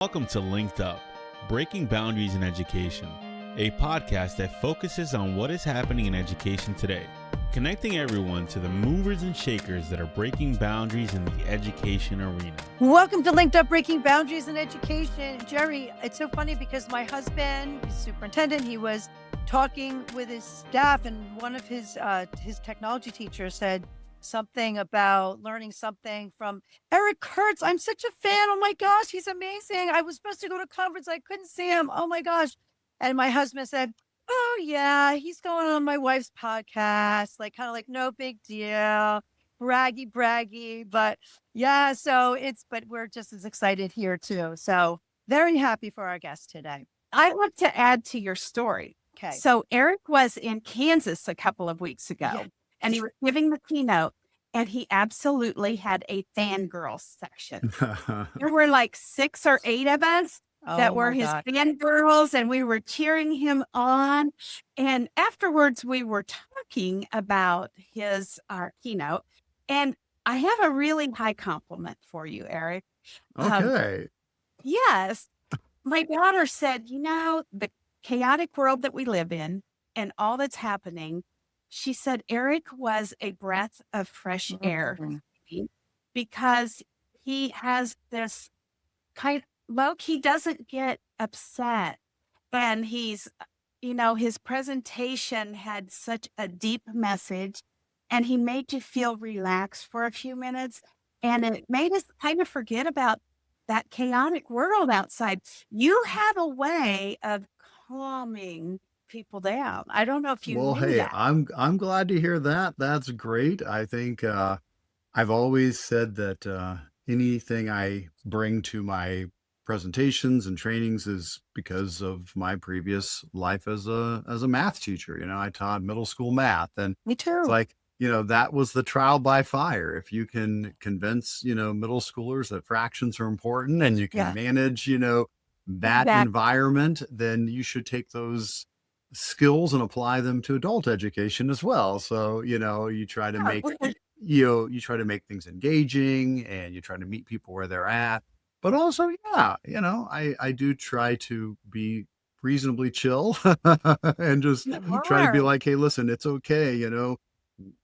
Welcome to LinkedUp, Breaking Boundaries in Education, a podcast that focuses on what is happening in education today, connecting everyone to the movers and shakers that are breaking boundaries in the education arena. Welcome to LinkedUp, Breaking Boundaries in Education. Jerry, it's so funny because my husband, he's superintendent, he was talking with his staff, and one of his technology teachers said something about learning something from Eric Curts. I'm such a fan. Oh my gosh, he's amazing. I was supposed to go to a conference. I couldn't see him. Oh my gosh. And my husband said, oh yeah, he's going on my wife's podcast, like kind of like no big deal, braggy. But yeah, but we're just as excited here too. So very happy for our guest today. I want to add to your story. Okay. So Eric was in Kansas a couple of weeks ago, and he was giving the keynote, and he absolutely had a fangirl section. There were like 6 or 8 of us that were his fangirls, and we were cheering him on. And afterwards, we were talking about his keynote. And I have a really high compliment for you, Eric. Okay. Yes. My daughter said, the chaotic world that we live in and all that's happening, she said Eric was a breath of fresh air because he has this he doesn't get upset. And he's, his presentation had such a deep message, and he made you feel relaxed for a few minutes. And it made us kind of forget about that chaotic world outside. You have a way of calming people down. I don't know if you knew that. I'm glad to hear that. That's great. I think I've always said that anything I bring to my presentations and trainings is because of my previous life as a math teacher. I taught middle school math, and Me too. it's like, that was the trial by fire. If you can convince, middle schoolers that fractions are important and you can manage, that environment, then you should take those skills and apply them to adult education as well. So, you try to make, you try to make things engaging, and you try to meet people where they're at. But also, I do try to be reasonably chill and just try to be like, hey, listen, it's okay.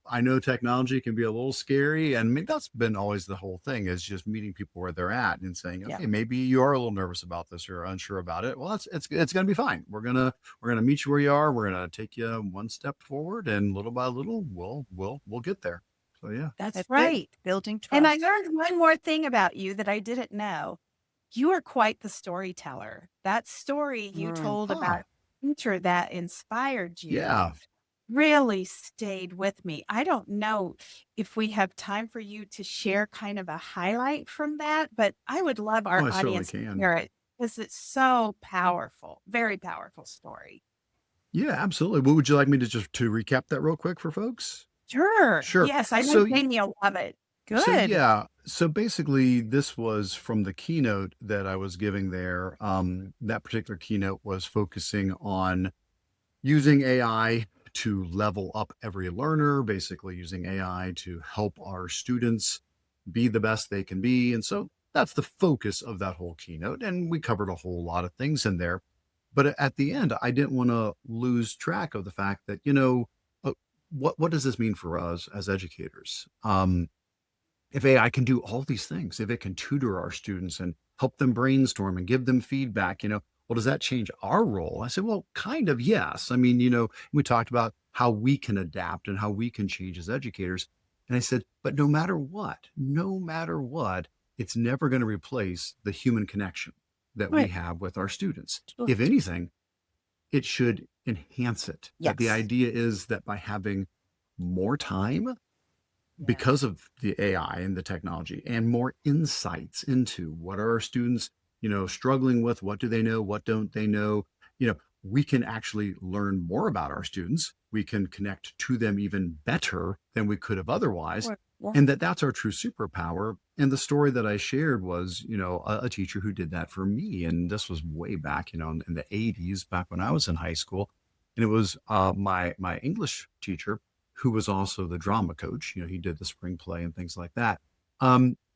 I know technology can be a little scary, and maybe that's been always the whole thing, is just meeting people where they're at and saying, okay, maybe you are a little nervous about this or unsure about it. Well, it's going to be fine. We're going to meet you where you are. We're going to take you one step forward, and little by little, we'll get there. So yeah, that's right. Building trust. And I learned one more thing about you that I didn't know. You are quite the storyteller. That story you told about a teacher that inspired you. Yeah. Really stayed with me. I don't know if we have time for you to share kind of a highlight from that, but I would love our audience to hear it, because it's so powerful, very powerful story. Yeah, absolutely. What would you like me to to recap that real quick for folks? Sure. Sure. Yes, I know Jamie will love it. Good. So basically, this was from the keynote that I was giving there. That particular keynote was focusing on using AI to level up every learner, basically using AI to help our students be the best they can be. And so that's the focus of that whole keynote. And we covered a whole lot of things in there. But at the end, I didn't want to lose track of the fact that, what does this mean for us as educators? If AI can do all these things, if it can tutor our students and help them brainstorm and give them feedback, well, does that change our role? I said, well, kind of, yes. I mean, we talked about how we can adapt and how we can change as educators. And I said, but no matter what, it's never going to replace the human connection that we have with our students. Sure. If anything, it should enhance it. Yes. But the idea is that by having more time, because of the AI and the technology, and more insights into what are our students struggling with, what do they know, what don't they know, we can actually learn more about our students. We can connect to them even better than we could have otherwise. And that's our true superpower. And the story that I shared was, a teacher who did that for me. And this was way back, in the 80s, back when I was in high school. And it was my English teacher, who was also the drama coach. He did the spring play and things like that.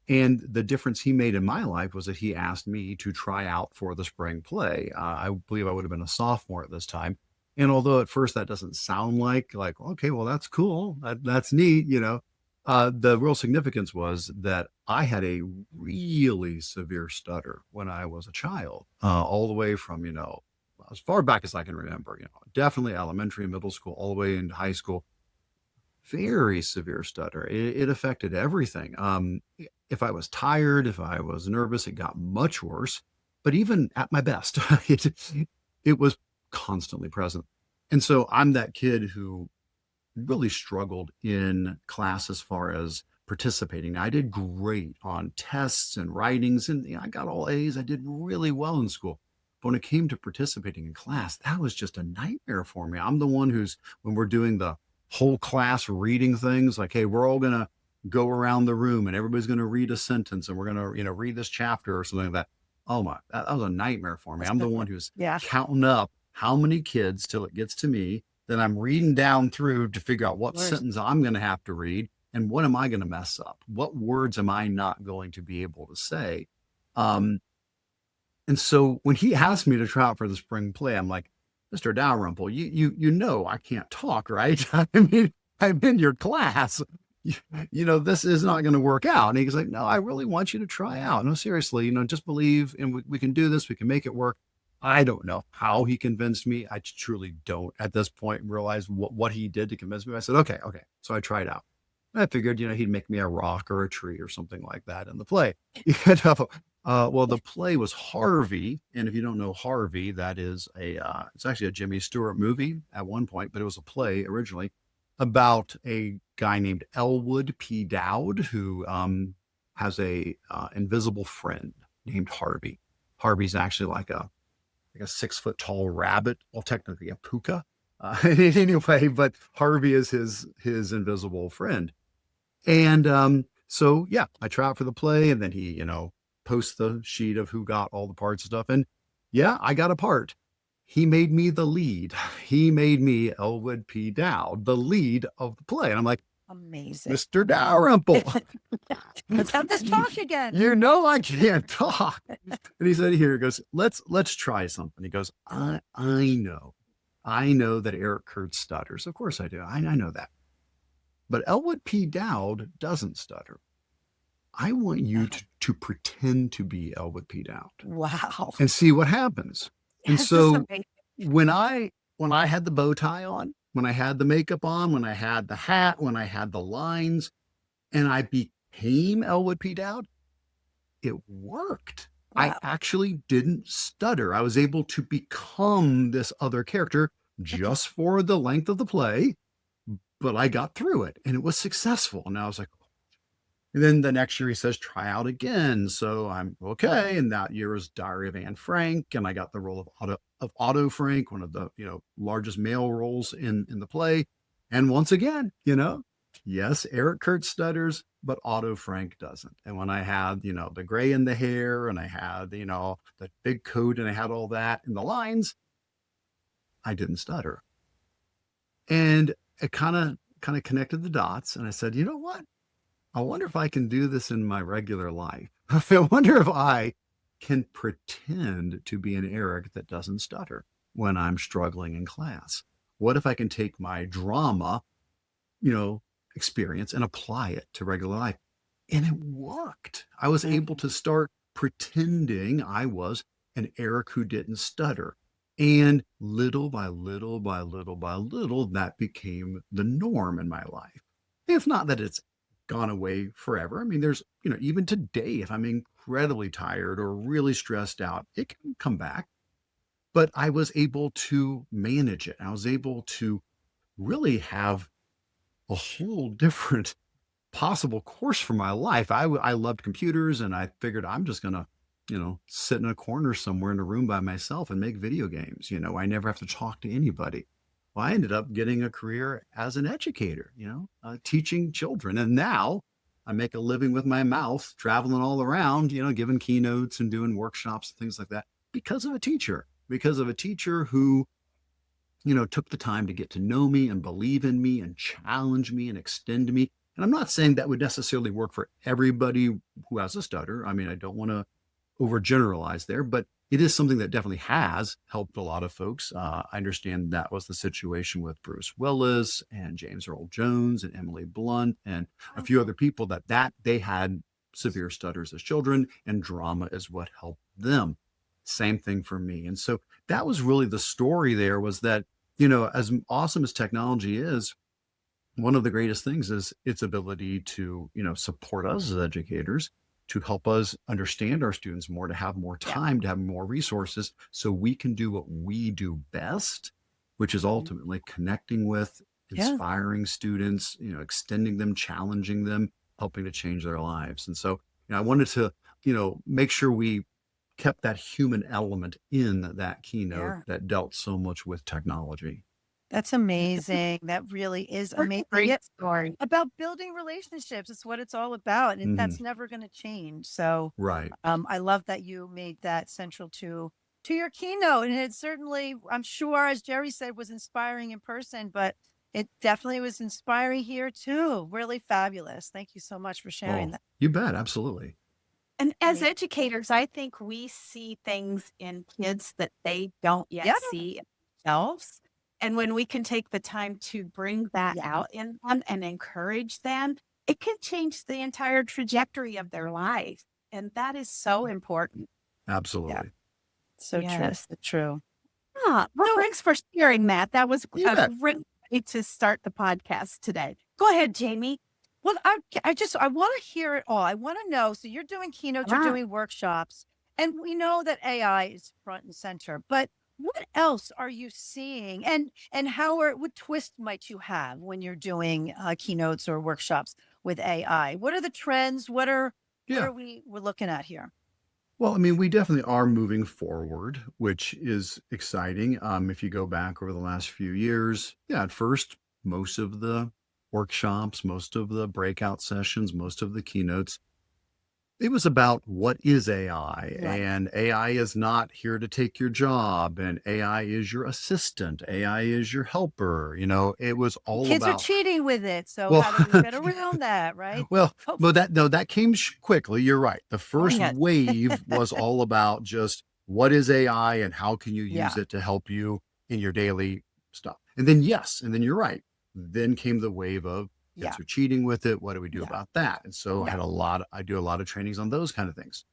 And the difference he made in my life was that he asked me to try out for the spring play. I believe I would have been a sophomore at this time. And although at first that doesn't sound like, okay, well, that's cool. That's neat. The real significance was that I had a really severe stutter when I was a child, all the way from, as far back as I can remember, definitely elementary, middle school, all the way into high school. Very severe stutter. It affected everything. If I was tired, if I was nervous, it got much worse. But even at my best, it was constantly present. And so I'm that kid who really struggled in class as far as participating. I did great on tests and writings, and I got all A's. I did really well in school. But when it came to participating in class, that was just a nightmare for me. I'm the one when we're doing the whole class reading things, like, hey, we're all going to go around the room and everybody's going to read a sentence and we're going to, read this chapter or something like that. Oh my, that was a nightmare for me. I'm the one who's counting up how many kids till it gets to me. Then I'm reading down through to figure out what sentence I'm going to have to read and what am I going to mess up? What words am I not going to be able to say? And so when he asked me to try out for the spring play, I'm like, Mr. Dalrymple, you know I can't talk, right? I mean, I'm in your class. This is not going to work out. And he's like, no, I really want you to try out. No, seriously, just believe and we can do this. We can make it work. I don't know how he convinced me. I truly don't at this point realize what he did to convince me. I said, okay. So I tried out. I figured, he'd make me a rock or a tree or something like that in the play. Well, the play was Harvey. And if you don't know Harvey, that is it's actually a Jimmy Stewart movie at one point, but it was a play originally about a guy named Elwood P. Dowd who has a invisible friend named Harvey. Harvey's actually like a 6 foot tall rabbit. Well, technically a puka. Anyway, but Harvey is his invisible friend. And so, yeah, I try out for the play and then he, posts the sheet of who got all the parts and stuff. And yeah, I got a part. He made me the lead. He made me, Elwood P. Dowd, the lead of the play. And I'm like, amazing. Mr. Dalrymple. Let's have this talk again. I can't talk. And he said, he goes, let's try something. He goes, I know that Eric Curts stutters. Of course I do. I know that. But Elwood P. Dowd doesn't stutter. I want you to pretend to be Elwood P. Dowd. Wow. And see what happens. And so when I had the bow tie on, when I had the makeup on, when I had the hat, when I had the lines, and I became Elwood P. Dowd, it worked. Wow. I actually didn't stutter. I was able to become this other character just for the length of the play, but I got through it and it was successful. And I was like, and then the next year he says, try out again. So I'm okay. And that year was Diary of Anne Frank. And I got the role of Otto Frank, one of the, largest male roles in the play. And once again, yes, Eric Curts stutters, but Otto Frank doesn't. And when I had, the gray in the hair and I had, the big coat and I had all that in the lines, I didn't stutter. And it kind of connected the dots. And I said, you know what? I wonder if I can do this in my regular life. I wonder if I can pretend to be an Eric that doesn't stutter when I'm struggling in class. What if I can take my drama, experience and apply it to regular life? And it worked. I was able to start pretending I was an Eric who didn't stutter. And little by little by little by little, that became the norm in my life. It's not that it's gone away forever. I mean, there's, even today, if I'm incredibly tired or really stressed out, it can come back. But I was able to manage it. I was able to really have a whole different possible course for my life. I loved computers and I figured I'm just going to, sit in a corner somewhere in a room by myself and make video games. I never have to talk to anybody. Well, I ended up getting a career as an educator, teaching children. And now I make a living with my mouth, traveling all around, giving keynotes and doing workshops and things like that because of a teacher who, took the time to get to know me and believe in me and challenge me and extend me And I'm not saying that would necessarily work for everybody who has a stutter. I mean, I don't want to overgeneralize there, but it is something that definitely has helped a lot of folks. I understand that was the situation with Bruce Willis and James Earl Jones and Emily Blunt and a few other people that they had severe stutters as children, and drama is what helped them. Same thing for me. And so that was really the story there, was that, as awesome as technology is, one of the greatest things is its ability to, support us as educators, to help us understand our students more, to have more time, to have more resources so we can do what we do best, which is ultimately connecting with, inspiring students, extending them, challenging them, helping to change their lives. And so, I wanted to, make sure we kept that human element in that keynote that dealt so much with technology. That's amazing. That really is amazing. Great story. About building relationships. It's what it's all about. And that's Mhm. never going to change. So Right. I love that you made that central to your keynote. And it certainly, I'm sure, as Jerri said, was inspiring in person, but it definitely was inspiring here too. Really fabulous. Thank you so much for sharing Oh, that. you bet. Absolutely. And as Great. educators, I think we see things in kids that they don't yet Yeah. see in themselves. And when we can take the time to bring that out in them and encourage them, it can change the entire trajectory of their life. And that is so important. Absolutely. So true. Yes. So true. Well, thanks for sharing that. That was You a bet. great way to start the podcast today. Go ahead, Jamie. Well, I want to hear it all. I want to know. So you're doing keynotes, you're doing workshops, and we know that AI is front and center. But what else are you seeing, and what twist might you have when you're doing keynotes or workshops with AI? What are the trends? We're looking at here? Well, I mean, we definitely are moving forward, which is exciting. If you go back over the last few years, at first, most of the workshops, most of the breakout sessions, most of the keynotes, it was about what is AI, Right. and AI is not here to take your job, and AI is your assistant, AI is your helper. It was all Kids are about, cheating with it, so well, how do we get around that, right? well, Hopefully. that came quickly. You're right. The first yes. wave was all about just what is AI and how can you use Yeah. it to help you in your daily stuff. And then you're right. Then came the wave of Yeah. kids are cheating with it. What do we do Yeah. about that? And so Yeah. I do a lot of trainings on those kind of things.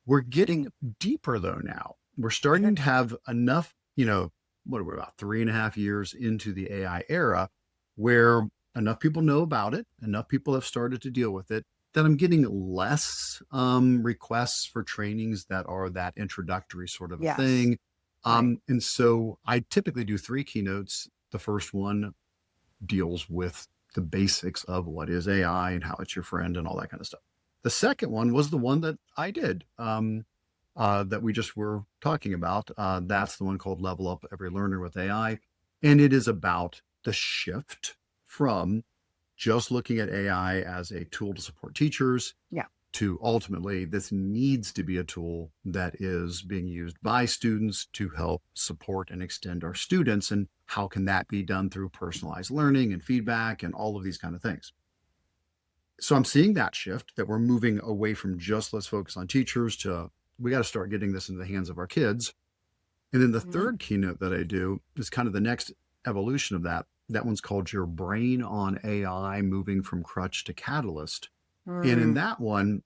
We're getting deeper though now. We're starting to have enough, what are we, about 3.5 years into the AI era, where enough people know about it, enough people have started to deal with it, that I'm getting less requests for trainings that are that introductory sort of a Yes. thing. Right. And so I typically do 3 keynotes. The first one deals with the basics of what is AI and how it's your friend and all that kind of stuff. The second one was the one that I did, that we just were talking about. That's the one called Level Up Every Learner with AI. And it is about the shift from just looking at AI as a tool to support teachers to ultimately this needs to be a tool that is being used by students to help support and extend our students. And how can that be done through personalized learning and feedback and all of these kind of things? So I'm seeing that shift, that we're moving away from just let's focus on teachers to we got to start getting this into the hands of our kids. And then the third keynote that I do is kind of the next evolution of that. That one's called Your Brain on AI, Moving from Crutch to Catalyst. And in that one,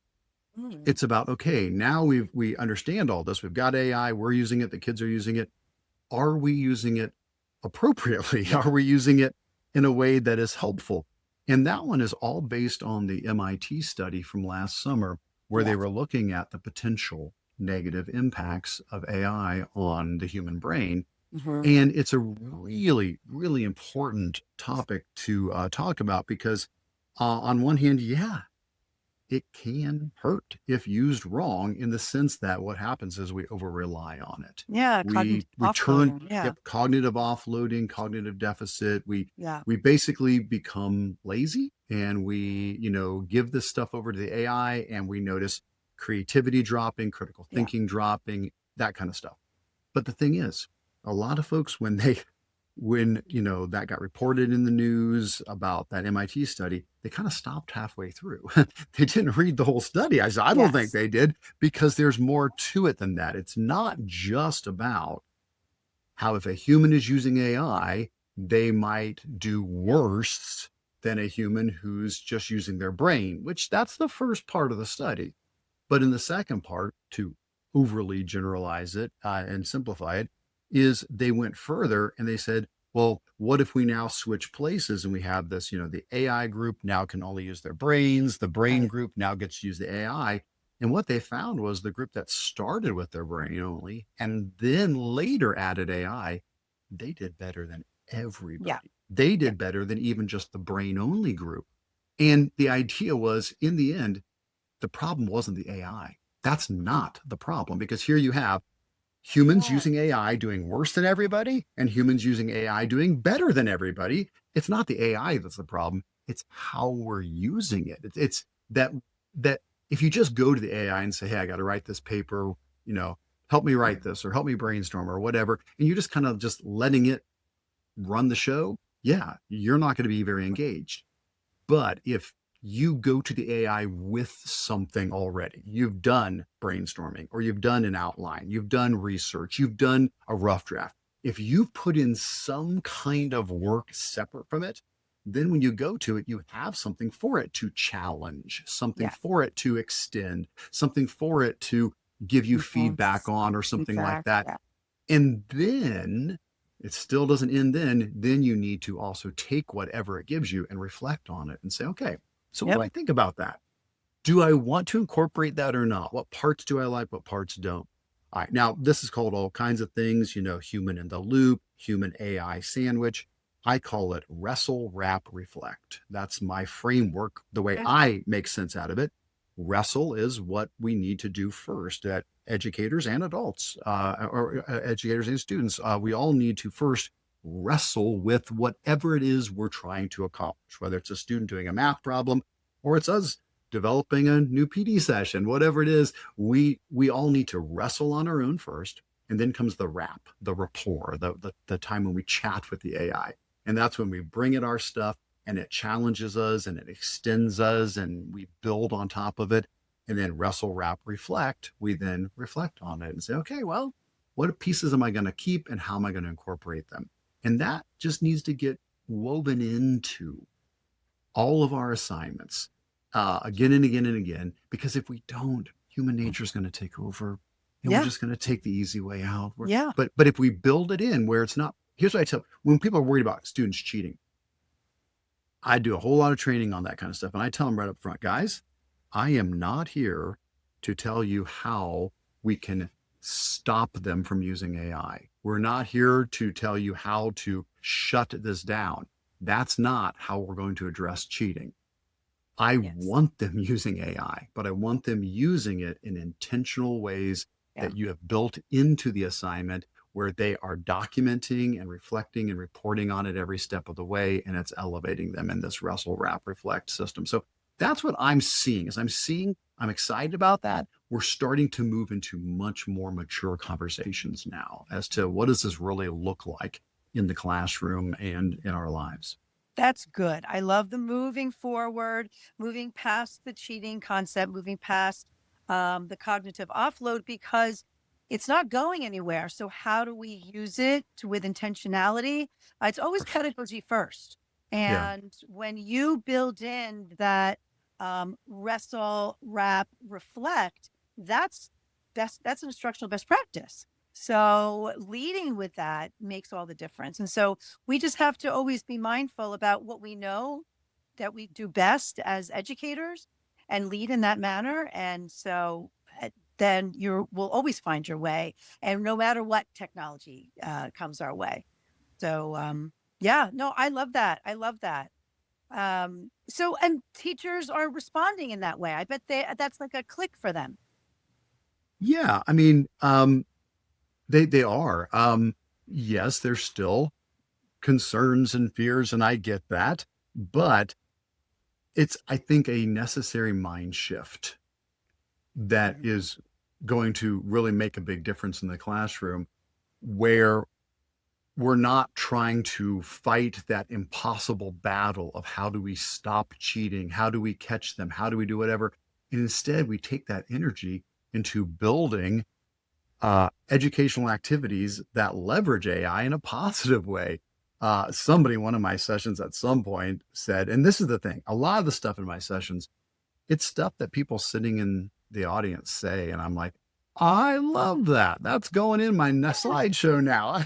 it's about, okay, now we understand all this. We've got AI, we're using it, the kids are using it. Are we using it appropriately? Are we using it in a way that is helpful? And that one is all based on the MIT study from last summer, where they were looking at the potential negative impacts of AI on the human brain. And it's a really, really important topic to talk about because on one hand, it can hurt if used wrong, in the sense that what happens is we over rely on it. Yeah. We turn cognitive offloading, cognitive deficit. We basically become lazy, and we, give this stuff over to the AI, and we notice creativity dropping, critical thinking dropping, that kind of stuff. But the thing is, a lot of folks, when they when, that got reported in the news about that MIT study, they kind of stopped halfway through. They didn't read the whole study. I said, I don't think Yes. they did, because there's more to it than that. It's not just about how if a human is using AI, they might do worse than a human who's just using their brain, which that's the first part of the study. But in the second part, to overly generalize it and simplify it, is they went further and they said, well, what if we now switch places and we have this, the AI group now can only use their brains, the brain Right. group now gets to use the AI. And what they found was the group that started with their brain only and then later added AI, they did better than everybody. Yeah. They Yeah. did better than even just the brain only group. And the idea was, in the end, the problem wasn't the AI. That's not the problem, because here you have humans Yeah. using AI doing worse than everybody and humans using AI doing better than everybody. It's not the AI that's the problem. It's how we're using it. It's that if you just go to the AI and say, hey, I got to write this paper, help me write this or help me brainstorm or whatever, and you're just kind of just letting it run the show, yeah, you're not going to be very engaged. But if you go to the AI with something already, you've done brainstorming or you've done an outline, you've done research, you've done a rough draft. If you've put in some kind of work separate from it, then when you go to it, you have something for it to challenge, something Yeah. for it to extend, something for it to give you feedback on or something like that. Yeah. And then it still doesn't end then. Then you need to also take whatever it gives you and reflect on it and say, okay, so what do I think about that? Do I want to incorporate that or not? What parts do I like? What parts don't? All right. Now, this is called all kinds of things, human in the loop, human AI sandwich. I call it wrestle, wrap, reflect. That's my framework, the way Okay. I make sense out of it. Wrestle is what we need to do first, that educators and adults, or educators and students, we all need to first wrestle with whatever it is we're trying to accomplish, whether it's a student doing a math problem or it's us developing a new PD session, whatever it is, we all need to wrestle on our own first. And then comes the wrap, the rapport, the time when we chat with the AI. And that's when we bring it our stuff and it challenges us and it extends us and we build on top of it. And then wrestle, wrap, reflect. We then reflect on it and say, okay, well, what pieces am I going to keep and how am I going to incorporate them? And that just needs to get woven into all of our assignments again and again and again, because if we don't, human nature is going to take over and we're just going to take the easy way out. Yeah. But if we build it in where it's not, here's what I tell, when people are worried about students cheating, I do a whole lot of training on that kind of stuff. And I tell them right up front, guys, I am not here to tell you how we can stop them from using AI. We're not here to tell you how to shut this down. That's not how we're going to address cheating. I want them using AI, but I want them using it in intentional ways that you have built into the assignment, where they are documenting and reflecting and reporting on it every step of the way, and it's elevating them in this wrestle, wrap, reflect system. So that's what I'm seeing. I'm excited about that. We're starting to move into much more mature conversations now as to what does this really look like in the classroom and in our lives. That's good. I love the moving forward, moving past the cheating concept, moving past the cognitive offload, because it's not going anywhere. So how do we use it with intentionality? It's always pedagogy first. And when you build in that wrestle, wrap, reflect, that's an instructional best practice. So leading with that makes all the difference. And so we just have to always be mindful about what we know that we do best as educators and lead in that manner. And so then will always find your way, and no matter what technology comes our way. So I love that. I love that. So, and teachers are responding in that way. I bet that's like a click for them. Yeah. I mean, they are. Yes, there's still concerns and fears, and I get that, but it's, I think, a necessary mind shift that is going to really make a big difference in the classroom, where we're not trying to fight that impossible battle of how do we stop cheating? How do we catch them? How do we do whatever? And instead, we take that energy into building educational activities that leverage AI in a positive way. Somebody in one of my sessions at some point said, and this is the thing, a lot of the stuff in my sessions, it's stuff that people sitting in the audience say. And I'm like, I love that. That's going in my slideshow now.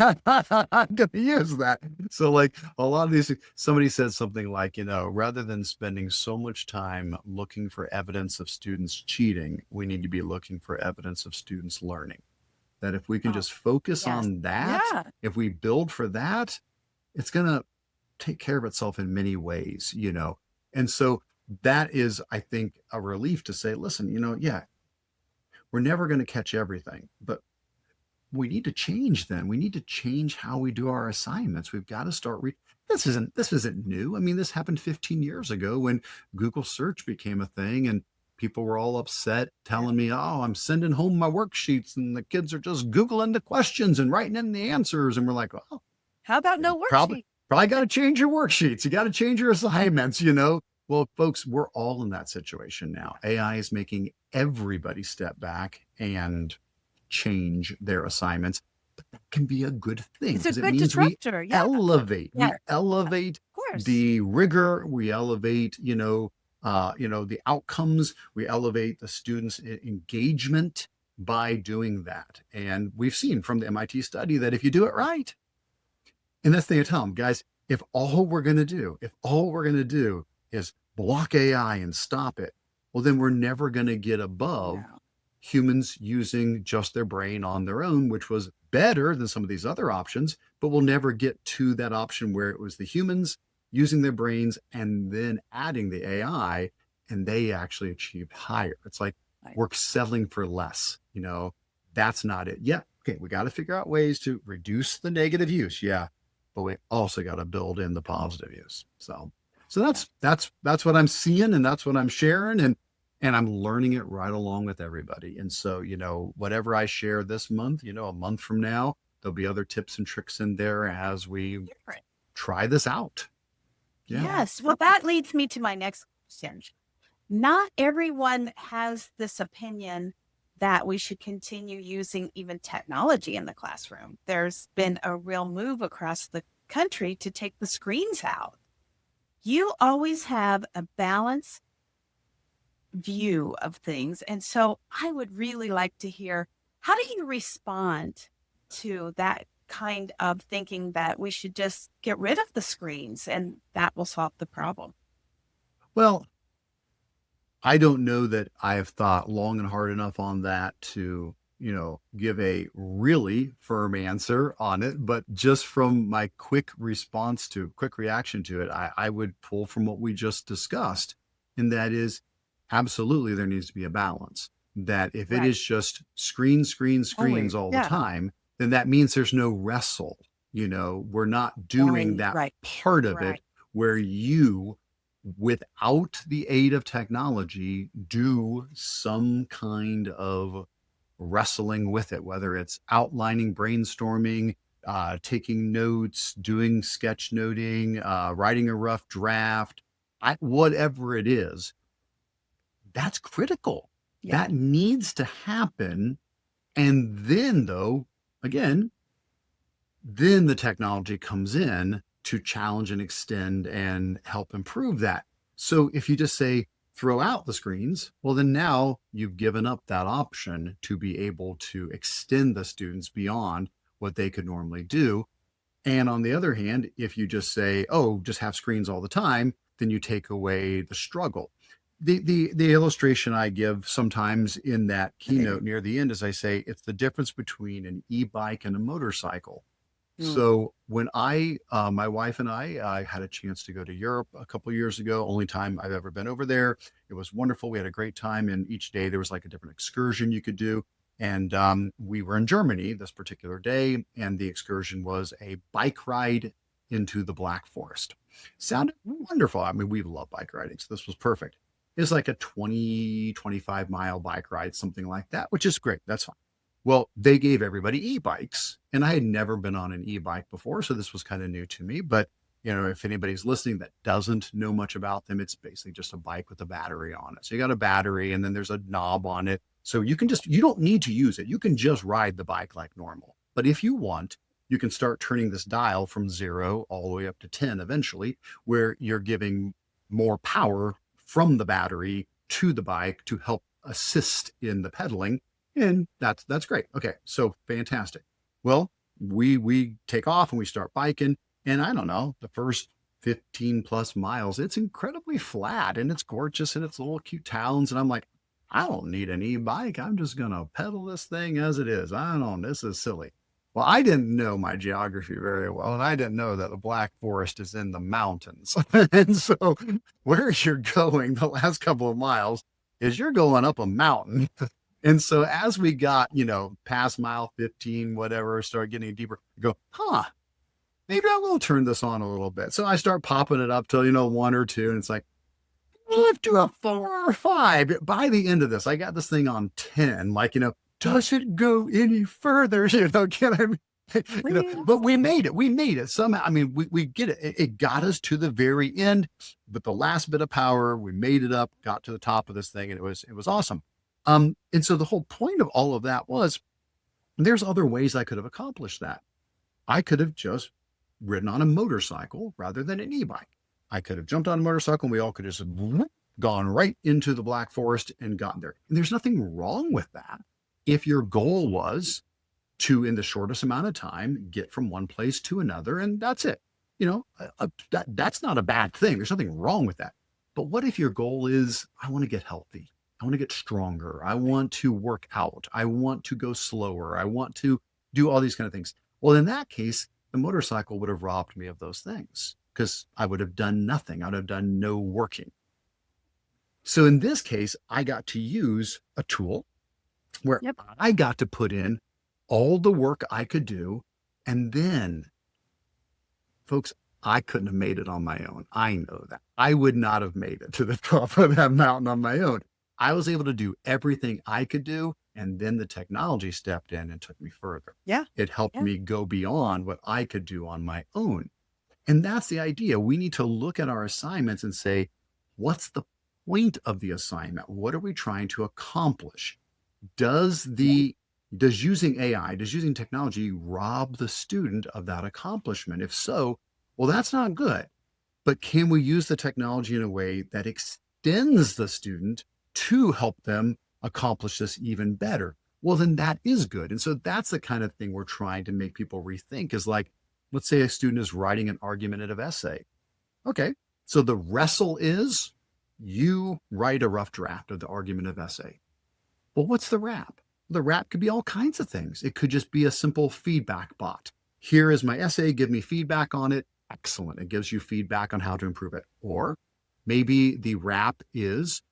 I'm going to use that. So like a lot of these, somebody said something like, rather than spending so much time looking for evidence of students cheating, we need to be looking for evidence of students learning. That if we can just focus on that, if we build for that, it's going to take care of itself in many ways, And so that is, I think, a relief to say, listen, we're never going to catch everything, but we need to change then. We need to change how we do our assignments. We've got to start this isn't new. I mean, this happened 15 years ago when Google search became a thing and people were all upset telling me, oh, I'm sending home my worksheets and the kids are just Googling the questions and writing in the answers. And we're like, oh, how about no worksheet? Probably got to change your worksheets. You got to change your assignments, Well, folks, we're all in that situation now. AI is making everybody step back and change their assignments. But that can be a good thing. It's a good it means disruptor. We elevate. We elevate the rigor. We elevate, the outcomes. We elevate the students' engagement by doing that. And we've seen from the MIT study that if you do it right, and that's the thing I tell them, guys, if all we're going to do is block AI and stop it, well, then we're never going to get above humans using just their brain on their own, which was better than some of these other options, but we'll never get to that option where it was the humans using their brains and then adding the AI, and they actually achieved higher. It's like we're settling for less, that's not it. Yeah. Okay. We got to figure out ways to reduce the negative use. Yeah. But we also got to build in the positive use. So that's what I'm seeing, and that's what I'm sharing, and I'm learning it right along with everybody. And so, whatever I share this month, a month from now, there'll be other tips and tricks in there as we try this out. Yeah. Yes. Well, that leads me to my next question. Not everyone has this opinion that we should continue using even technology in the classroom. There's been a real move across the country to take the screens out. You always have a balanced view of things. And so I would really like to hear, how do you respond to that kind of thinking that we should just get rid of the screens and that will solve the problem? Well, I don't know that I have thought long and hard enough on that to, give a really firm answer on it. But just from my quick reaction to it, I would pull from what we just discussed. And that is absolutely there needs to be a balance. That if it is just screens all the time, then that means there's no wrestle. We're not doing that part of it where you, without the aid of technology, do some kind of wrestling with it, whether it's outlining, brainstorming, taking notes, doing sketch noting, writing a rough draft, whatever it is, that's critical. That needs to happen. And then then the technology comes in to challenge and extend and help improve that. So if you just say, throw out the screens, well, then now you've given up that option to be able to extend the students beyond what they could normally do. And on the other hand, if you just say, oh, just have screens all the time, then you take away the struggle. The illustration I give sometimes in that keynote near the end is I say, it's the difference between an e-bike and a motorcycle. So when my wife and I had a chance to go to Europe a couple of years ago, only time I've ever been over there. It was wonderful. We had a great time. And each day there was like a different excursion you could do. And we were in Germany this particular day. And the excursion was a bike ride into the Black Forest. Sounded wonderful. I mean, we love bike riding. So this was perfect. It's like a 20, 25 mile bike ride, something like that, which is great. That's fine. Well, they gave everybody e-bikes, and I had never been on an e-bike before, so this was kind of new to me. But if anybody's listening that doesn't know much about them, it's basically just a bike with a battery on it. So you got a battery, and then there's a knob on it. So you don't need to use it. You can just ride the bike like normal. But if you want, you can start turning this dial from 0 all the way up to 10 eventually, where you're giving more power from the battery to the bike to help assist in the pedaling. And that's great. Okay, so fantastic. Well, we take off and we start biking, and I don't know, the first 15 plus miles, it's incredibly flat and it's gorgeous and it's little cute towns. And I'm like, I don't need an e-bike. I'm just gonna pedal this thing as it is. I don't know, this is silly. Well, I didn't know my geography very well, and I didn't know that the Black Forest is in the mountains. And so where you're going the last couple of miles is you're going up a mountain. And so as we got, past mile 15, whatever, start getting deeper, you go, maybe I will turn this on a little bit. So I start popping it up till, 1 or 2, and it's like, lift to a 4 or 5. By the end of this, I got this thing on 10, like, does it go any further? But we made it somehow. I mean, we get it. It got us to the very end, but the last bit of power, we made it up, got to the top of this thing, and it was awesome. And so the whole point of all of that was there's other ways I could have accomplished that. I could have just ridden on a motorcycle rather than an e-bike. I could have jumped on a motorcycle and we all could have just gone right into the Black Forest and gotten there. And there's nothing wrong with that. If your goal was to, in the shortest amount of time, get from one place to another, and that's it. That's not a bad thing. There's nothing wrong with that. But what if your goal is, I want to get healthy. I want to get stronger. I want to work out. I want to go slower. I want to do all these kind of things. Well, in that case, the motorcycle would have robbed me of those things because I would have done nothing. I would have done no working. So in this case, I got to use a tool where I got to put in all the work I could do. And then, folks, I couldn't have made it on my own. I know that. I would not have made it to the top of that mountain on my own. I was able to do everything I could do. And then the technology stepped in and took me further. Yeah. It helped me go beyond what I could do on my own. And that's the idea. We need to look at our assignments and say, what's the point of the assignment? What are we trying to accomplish? Does using AI, does using technology rob the student of that accomplishment? If so, well, that's not good. But can we use the technology in a way that extends the student to help them accomplish this even better? Well, then that is good. And so that's the kind of thing we're trying to make people rethink is like, let's say a student is writing an argumentative essay. Okay, so the wrestle is you write a rough draft of the argumentative essay. Well, what's the wrap? The wrap could be all kinds of things. It could just be a simple feedback bot. Here is my essay, give me feedback on it. Excellent. It gives you feedback on how to improve it. Or maybe the wrap is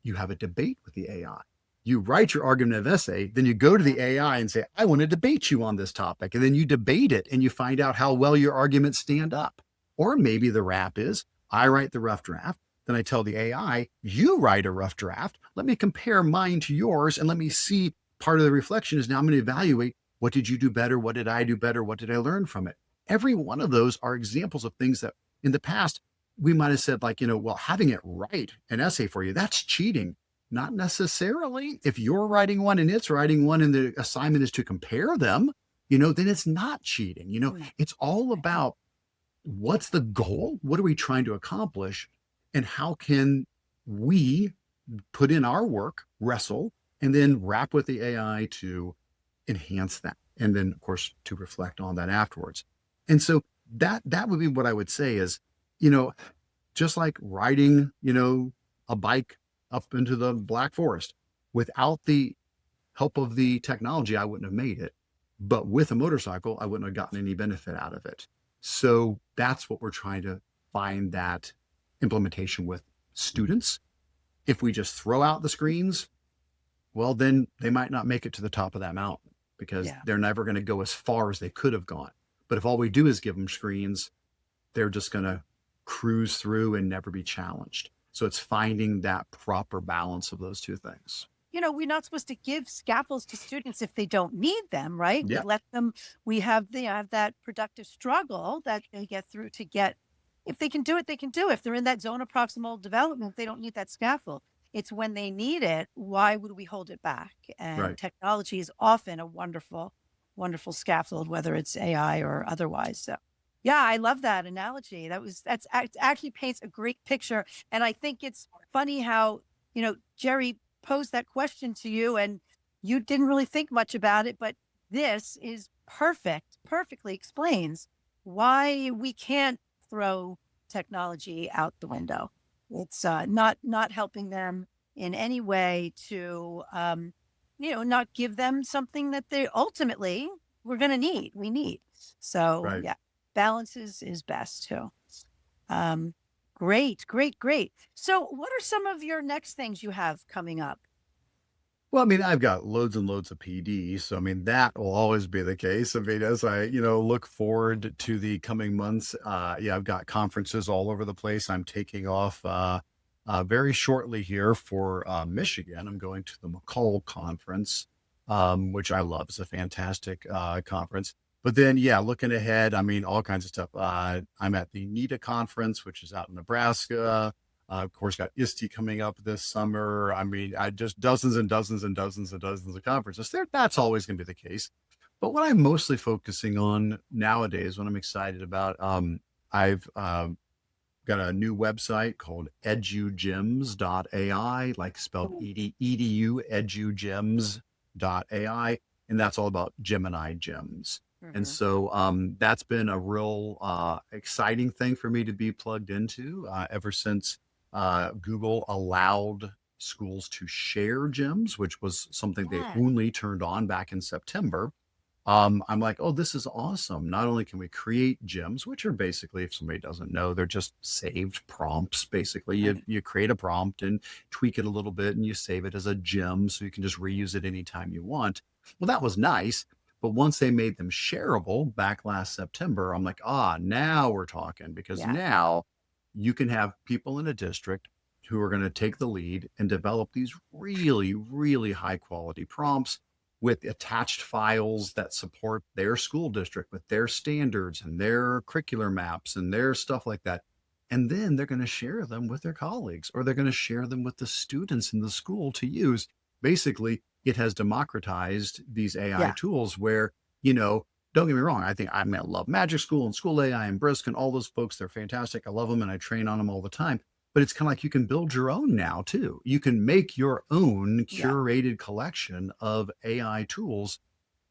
you have a debate with the AI. You write your argumentative essay, then you go to the AI and say, I want to debate you on this topic. And then you debate it and you find out how well your arguments stand up. Or maybe the wrap is I write the rough draft. Then I tell the AI, you write a rough draft. Let me compare mine to yours and let me see. Part of the reflection is now I'm going to evaluate what did you do better? What did I do better? What did I learn from it? Every one of those are examples of things that in the past, we might have said like, well, having it write an essay for you, that's cheating. Not necessarily. If you're writing one and it's writing one and the assignment is to compare them, then it's not cheating. It's all about what's the goal? What are we trying to accomplish? And how can we put in our work, wrestle, and then wrap with the AI to enhance that. And then, of course, to reflect on that afterwards. And so that would be what I would say is, just like riding, a bike up into the Black Forest, without the help of the technology, I wouldn't have made it. But with a motorcycle, I wouldn't have gotten any benefit out of it. So that's what we're trying to find that implementation with students. If we just throw out the screens, well, then they might not make it to the top of that mountain because they're never going to go as far as they could have gone. But if all we do is give them screens, they're just going to cruise through and never be challenged. So it's finding that proper balance of those two things. we're not supposed to give scaffolds to students if they don't need them, right? Yeah. We let them, we have that productive struggle that they get through to get, if they can do it, they can do it. If they're in that zone of proximal development, they don't need that scaffold. It's when they need it, why would we hold it back? And Right. technology is often a wonderful, wonderful scaffold, whether it's AI or otherwise. So yeah, I love that analogy. It actually paints a great picture. And I think it's funny how, Jerri posed that question to you and you didn't really think much about it, but this is perfectly explains why we can't throw technology out the window. It's not helping them in any way to, not give them something that they ultimately we're going to need. We need. So Right. yeah, balance is best too. Great. So what are some of your next things you have coming up? Well, I mean, I've got loads and loads of PD, so I mean, that will always be the case. I mean, as I, look forward to the coming months, yeah, I've got conferences all over the place. I'm taking off very shortly here for Michigan. I'm going to the McCall conference, which I love. It's a fantastic conference. But then, yeah, looking ahead, I mean, all kinds of stuff. I'm at the NETA conference, which is out in Nebraska. Of course, got ISTE coming up this summer. I mean, I just dozens and dozens and dozens and dozens of conferences there. That's always going to be the case. But what I'm mostly focusing on nowadays, what I'm excited about, I've got a new website called EduGems.ai, like spelled edu, EduGems.ai, and that's all about Gemini gems. And so that's been a real exciting thing for me to be plugged into ever since Google allowed schools to share gems, which was something they Yeah. only turned on back in September. I'm like, oh, this is awesome. Not only can we create gems, which are basically, if somebody doesn't know, they're just saved prompts. Basically, you create a prompt and tweak it a little bit and you save it as a gem so you can just reuse it anytime you want. Well, that was nice. But once they made them shareable back last September, I'm like, now we're talking, because Yeah. now you can have people in a district who are going to take the lead and develop these really, really high quality prompts with attached files that support their school district with their standards and their curricular maps and their stuff like that. And then they're going to share them with their colleagues, or they're going to share them with the students in the school to use. Basically, it has democratized these AI Yeah. tools where, don't get me wrong. I love Magic School and School AI and Brisk and all those folks. They're fantastic. I love them and I train on them all the time. But it's kind of like you can build your own now too. You can make your own Yeah. curated collection of AI tools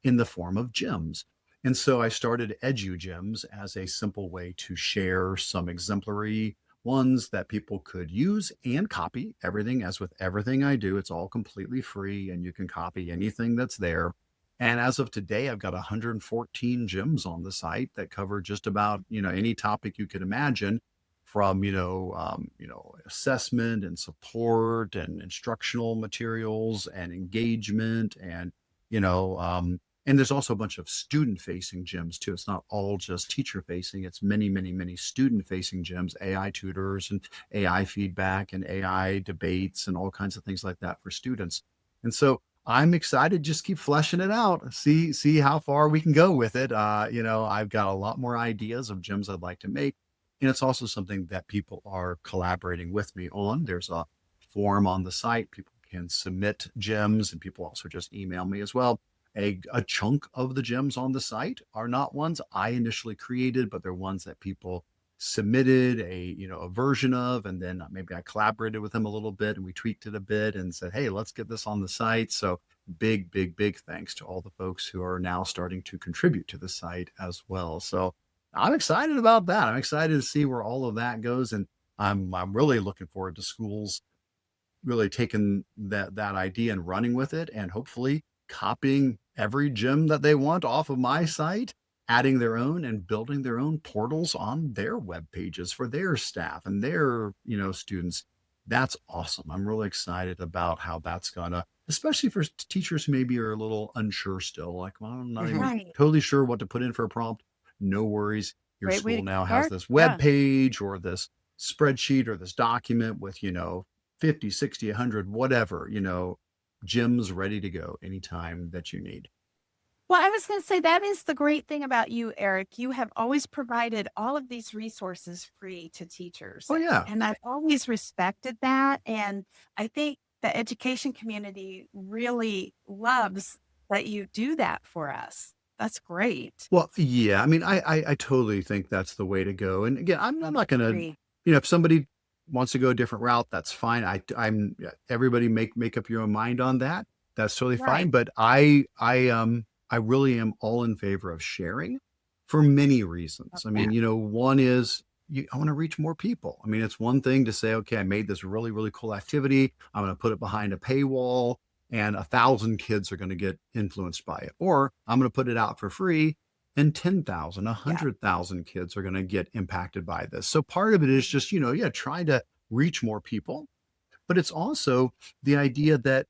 in the form of gems. And so I started EduGems as a simple way to share some exemplary ones that people could use and copy. Everything, as with everything I do, it's all completely free and you can copy anything that's there. And as of today, I've got 114 gems on the site that cover just about, any topic you could imagine, from, assessment and support and instructional materials and engagement and, and there's also a bunch of student facing gems too. It's not all just teacher facing. It's many, many, many student facing gems, AI tutors and AI feedback and AI debates and all kinds of things like that for students. And so I'm excited. Just keep fleshing it out. See how far we can go with it. I've got a lot more ideas of gems I'd like to make. And it's also something that people are collaborating with me on. There's a form on the site. People can submit gems, and people also just email me as well. A chunk of the gems on the site are not ones I initially created, but they're ones that people submitted a version of, and then maybe I collaborated with them a little bit and we tweaked it a bit and said, hey, let's get this on the site. So big thanks to all the folks who are now starting to contribute to the site as well. So I'm excited about that. I'm excited to see where all of that goes. And I'm really looking forward to schools really taking that idea and running with it, and hopefully copying every gem that they want off of my site, adding their own and building their own portals on their web pages for their staff and their, students. That's awesome. I'm really excited about how that's gonna, especially for teachers who maybe are a little unsure still, like, well, I'm not even Right. totally sure what to put in for a prompt. No worries. Your Great way school to now has start. this Yeah. web page or this spreadsheet or this document with, 50, 60, 100, whatever, gems ready to go anytime that you need. Well, I was going to say that is the great thing about you, Eric. You have always provided all of these resources free to teachers. Oh, yeah. And I've always respected that. And I think the education community really loves that you do that for us. That's great. Well, yeah, I mean, I totally think that's the way to go. And again, I'm not going to, Agree. if somebody wants to go a different route, that's fine. I'm everybody make up your own mind on that. That's totally fine. Right. But I really am all in favor of sharing for many reasons. I mean, one is I want to reach more people. I mean, it's one thing to say, okay, I made this really, really cool activity. I'm going to put it behind a paywall and 1,000 kids are going to get influenced by it. Or I'm going to put it out for free and 10,000, 100,000 kids are going to get impacted by this. So part of it is just, trying to reach more people. But it's also the idea that,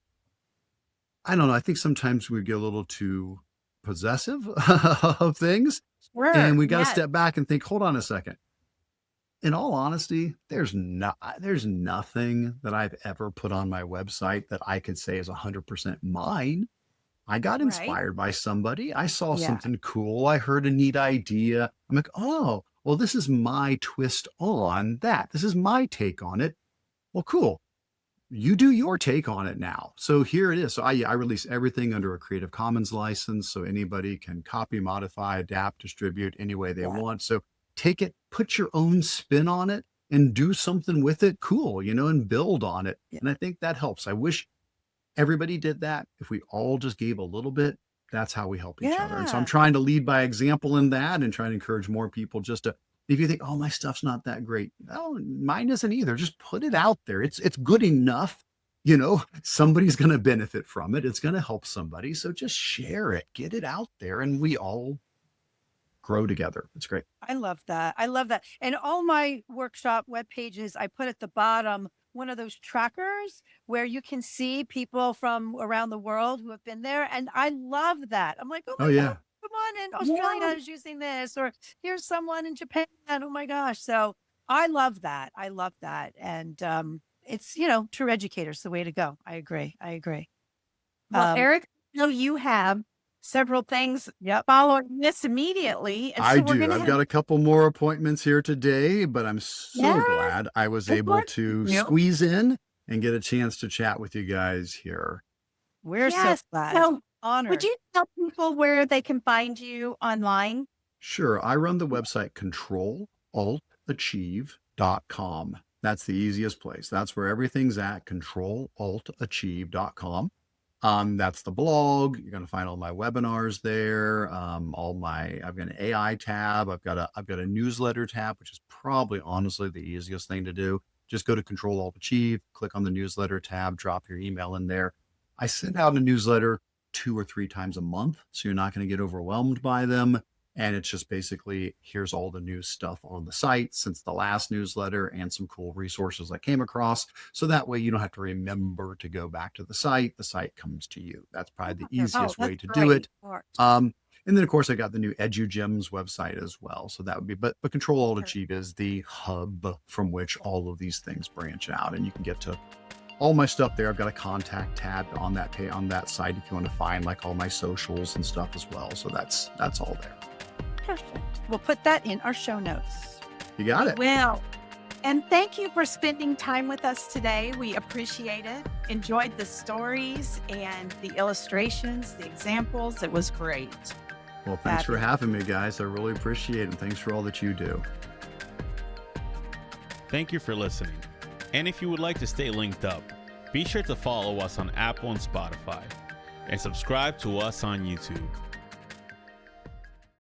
I don't know, I think sometimes we get a little too possessive of things. Sure. And we got to Yes. step back and think, hold on a second. In all honesty, there's nothing that I've ever put on my website that I could say is 100% mine. I got Right. inspired by somebody. I saw Yeah. something cool. I heard a neat idea. I'm like, oh, well, this is my twist on that. This is my take on it. Well, cool. You do your take on it now. So here it is. So I release everything under a Creative Commons license. So anybody can copy, modify, adapt, distribute any way they want. So take it, put your own spin on it and do something with it. Cool, and build on it. Yeah. And I think that helps. I wish everybody did that. If we all just gave a little bit, that's how we help each other. And so I'm Yeah. trying to lead by example in that and trying to encourage more people just to, if you think, oh, my stuff's not that great. No, mine isn't either. Just put it out there. It's good enough. Somebody's going to benefit from it. It's going to help somebody. So just share it, get it out there, and we all grow together. It's great. I love that. I love that. And all my workshop web pages, I put at the bottom one of those trackers where you can see people from around the world who have been there. And I love that. I'm like, oh my Oh, yeah. God, someone in Australia Yeah. is using this, or here's someone in Japan. Oh my gosh. So I love that. I love that. And it's, true educators, the way to go. I agree. Well, Um, Eric, I know you have several things Yep. following this immediately. And I so we're do. going to I've have got a couple more appointments here today, but I'm so Yes. glad I was Good able luck to to you. squeeze in and get a chance to chat with you guys here. We're so Yes. glad. So Honored. would you tell people where they can find you online? Sure. I run the website controlaltachieve.com. That's the easiest place. That's where everything's at, controlaltachieve.com. That's the blog. You're going to find all my webinars there. I've got an AI tab. I've got a newsletter tab, which is probably honestly the easiest thing to do. Just go to Control Alt Achieve, click on the newsletter tab, drop your email in there. I send out a newsletter 2 or 3 times a month, so you're not going to get overwhelmed by them. And it's just basically, here's all the new stuff on the site since the last newsletter and some cool resources I came across. So that way you don't have to remember to go back to the site. The site comes to you. That's probably the easiest way to do it. Smart. And then, of course, I got the new EduGems website as well. So that would be, but Control Alt Achieve is the hub from which all of these things branch out. And you can get to all my stuff there. I've got a contact tab on that site if you want to find like all my socials and stuff as well. So that's all there. Perfect. We'll put that in our show notes. You got it. Well, and thank you for spending time with us today. We appreciate it. Enjoyed the stories and the illustrations, the examples. It was great. Well, thanks for having me, guys. I really appreciate it. And thanks for all that you do. Thank you for listening. And if you would like to stay linked up, be sure to follow us on Apple and Spotify and subscribe to us on YouTube.